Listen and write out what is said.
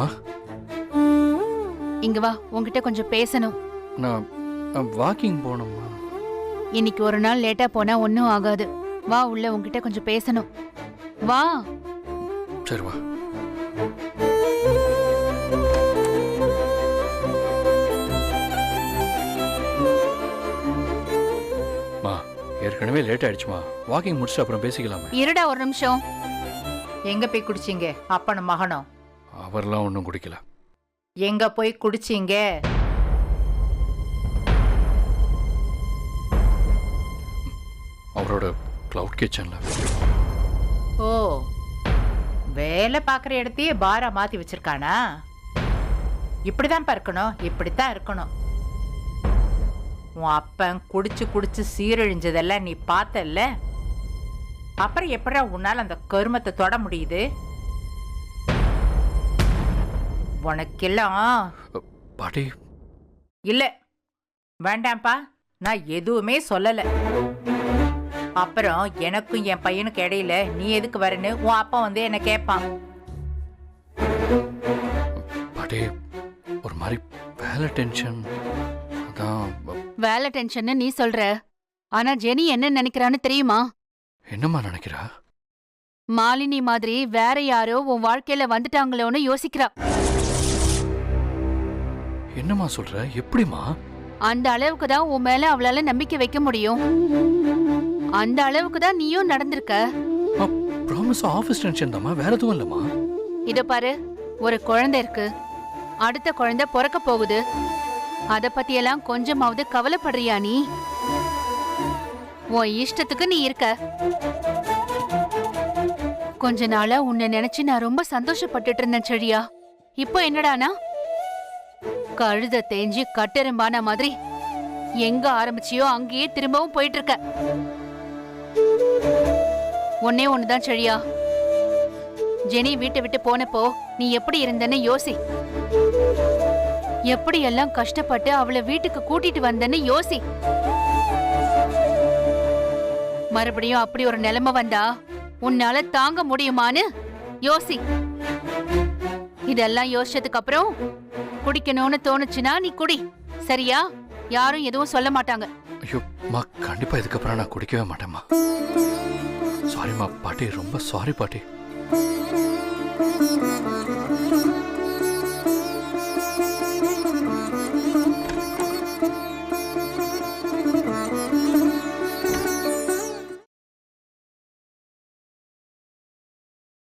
மா இங்க வா, உன்கிட்ட கொஞ்சம் பேசணும். நான் வாக்கிங் போகணும்மா. இன்னைக்கு ஒரு நாள் லேட்டா போனா ஒன்னும் ஆகாது. வா, உள்ள உன்கிட்ட கொஞ்சம் பேசணும். வா. சரி வா. மா ஏற்கனவே லேட் ஆயிடுச்சுமா. வாக்கிங் முடிச்சுட்டு அப்புறம் பேசிக்கலாமே. இருடா ஒரு நிமிஷம். எங்க போய் குடிச்சீங்க அப்பனும் மகனும்? அவர்லாம் ஒன்றும் குடிக்கல. எங்க போய் குடிச்சீங்க? அவரோட கிளவுட் கிச்சன்ல. ஓ, வேலை பார்க்குற இடத்தையே பாரா மாத்தி வச்சிருக்கானா? இப்படிதான் இருக்கணும், இப்படித்தான் இருக்கணும். உன் அப்பன் குடிச்சு குடிச்சு சீரழிஞ்சதெல்லாம் நீ பார்த்தல்ல, அப்புறம் எப்படா உன்னால அந்த கருமத்தை தொட முடியுது? உனக்கெல்லாம் பாட்டி இல்ல, வேண்டாம்ப்பா, நான் எதுவுமே சொல்லல. அப்புறம் எனக்கும் என் பையனுக்கு இடையில நீ எதுக்கு வரன்னு உன் அப்பா வந்து என்ன கேட்பான். பாட்டி ஒரு மாதிரி வேலை டென்ஷன். அதான். வேலை டென்ஷன் நீ சொல்ற, ஆனா ஜெனி என்ன நினைக்கிறான்னு தெரியுமா? என்னம்மா நினைக்கிறா? மாலினி மாதிரி வேற யாரோ உன் வாழ்க்கையில வந்துட்டாங்களோன்னு யோசிக்கிறா. என்னம்மா சொல்ற? எப்படிமா? அந்த அளவுக்கு தான் உன் மேல அவளால நம்பிக்கை வைக்க முடியும். அந்த அளவுக்கு தான் நீயும் நடந்திருக்க. ப்ராமிஸ் ஆபீஸ் டென்ஷன் தான்மா, வேற எதுவும் இல்லம்மா. இத பாரு, ஒரு குழந்தை இருக்கு, அடுத்த குழந்தை பிறக்க போகுது. அத பத்தியெல்லாம் கொஞ்சமாவது கவலைப்படுறியா நீ? உன் இஷ்டத்துக்கு நீ இருக்க. கொஞ்ச நாளா உன்னை நினைச்சு நான் ரொம்ப சந்தோஷப்பட்டுட்டு இருந்தேன் செழியா. இப்போ என்னடானா கழுத தேஞ்சு கட்டெரும்பான மாதிரி எங்க ஆரம்பிச்சியோ அங்கேயே திரும்பவும் போயிட்டு இருக்க. ஒன்னே ஒண்ணுதான் செழியா, ஜெனி வீட்டை விட்டு போனப்போ நீ எப்படி இருந்தன்னு யோசி. எப்படி எல்லாம் கஷ்டப்பட்டு அவளை வீட்டுக்கு கூட்டிட்டு வந்தன்னு யோசி. மறுபடியும் அப்படி ஒரு நிலைமை வந்தா உன்னால தாங்க முடியுமான்னு யோசி. இதெல்லாம் யோசிச்சதுக்கு அப்புறம் குடிக்கணும்னு தோணுச்சுன்னா நீ குடி, சரியா? யாரும் எதுவும் சொல்ல மாட்டாங்க. ஐயோ மா, கண்டிப்பா இதுக்கப்புறம் நான் குடிக்கவே மாட்டேம்மா. சாரிம்மா பாட்டி, ரொம்ப சாரி பாட்டி.